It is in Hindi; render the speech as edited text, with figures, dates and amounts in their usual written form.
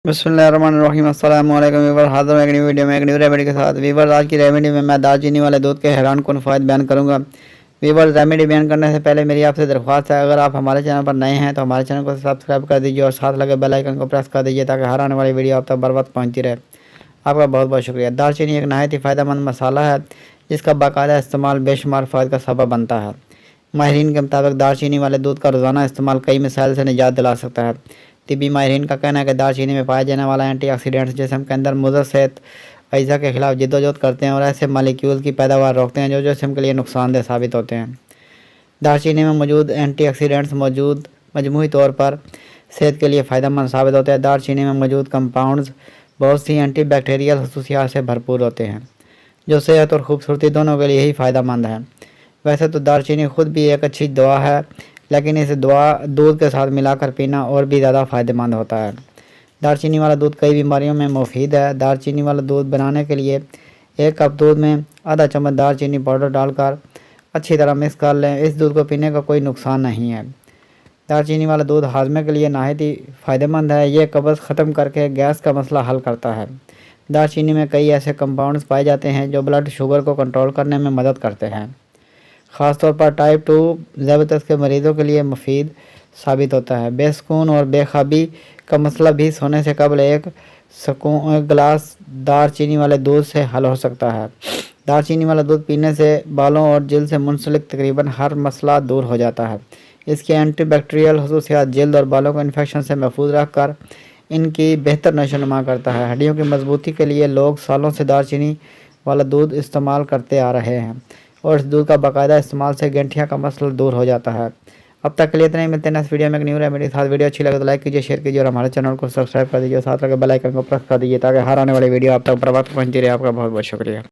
बिस्मिल्लाहिर्रहमानिर्रहीम अस्सलाम वालेकुम वीवर। हाजिर हूं एक नई वीडियो में एक न्यू रेमेडी के साथ। वीवर, आज की रेमेडी में मैं दालचीनी वाले दूध के हैरान कुन फ़ायदे बयान करूंगा। वीवर, रेमेडी बयान करने से पहले मेरी आपसे दरख्वास्त है, अगर आप हमारे चैनल पर नए हैं तो हमारे चैनल को सब्सक्राइब कर दीजिए और साथ लगे बेल आइकन को प्रेस कर दीजिए ताकि हर आने वाली वीडियो आप तक बर वक्त पहुँचती रहे। आपका बहुत बहुत शुक्रिया। दालचीनी एक नहायत ही फ़ायदेमंद मसाला है जिसका बाकायदा इस्तेमाल बेशुमार फ़ायदे का सबब बनता है। माहिरीन के मुताबिक दालचीनी वाले दूध का रोज़ाना इस्तेमाल कई मिसाइल से निजात दिला सकता है। तिबी माहिरीन का कहना है कि दालचीनी में पाए जाने वाला एंटीऑक्सीडेंट्स जिस्म के अंदर मुज़र सेहत अज्जा के खिलाफ जिद्दोजहद करते हैं और ऐसे मालिक्यूल की पैदावार रोकते हैं जो जिस्म के लिए नुकसानदेह साबित होते हैं। दालचीनी में मौजूद एंटीऑक्सीडेंट्स मजमूई तौर पर सेहत के लिए फ़ायदेमंद साबित होते हैं। दालचीनी में मौजूद कंपाउंड्स बहुत सी एंटीबैक्टीरियल खसूसियात से भरपूर होते हैं जो सेहत और खूबसूरती दोनों के लिए ही फ़ायदेमंद है। वैसे तो दालचीनी खुद भी एक अच्छी दवा है, लेकिन इसे दूध के साथ मिलाकर पीना और भी ज़्यादा फ़ायदेमंद होता है। दालचीनी वाला दूध कई बीमारियों में मुफीद है। दालचीनी वाला दूध बनाने के लिए 1 कप दूध में आधा चम्मच दालचीनी पाउडर डालकर अच्छी तरह मिक्स कर लें। इस दूध को पीने का कोई नुकसान नहीं है। दालचीनी वाला दूध हाजमे के लिए नहायत ही फ़ायदेमंद है। ये कब्ज़ ख़त्म करके गैस का मसला हल करता है। दालचीनी में कई ऐसे कंपाउंड्स पाए जाते हैं जो ब्लड शुगर को कंट्रोल करने में मदद करते हैं। ख़ासतौर पर टाइप 2 ज़ियादत के मरीज़ों के लिए मुफीद साबित होता है। बेसुकून और बेख्वाबी का मसला भी सोने से कबल एक गिलास दालचीनी वाले दूध से हल हो सकता है। दालचीनी वाला दूध पीने से बालों और जिल्द से मुंसलिक तकरीबन हर मसला दूर हो जाता है। इसकी एंटीबैक्टीरियल खसूसियात जिल्द और बालों को इन्फेक्शन से महफूज रखकर इनकी बेहतर नशोनुमा करता है। हड्डियों की मजबूती के लिए लोग सालों से दालचीनी वाला दूध इस्तेमाल करते आ रहे हैं और इस दूध का बाकायदा इस्तेमाल से गंठिया का मसला दूर हो जाता है। अब तक के लिए इतना ही। मिलते हैं नेक्स्ट वीडियो में एक न्यू रेमेडी के साथ। वीडियो अच्छी लगे तो लाइक कीजिए, शेयर कीजिए और हमारे चैनल को सब्सक्राइब कर दीजिए और साथ लगे बेल आइकन को प्रेस कर दीजिए ताकि हर आने वाली वीडियो आप तक बर वक्त पहुंचती रहे। आपका बहुत बहुत शुक्रिया।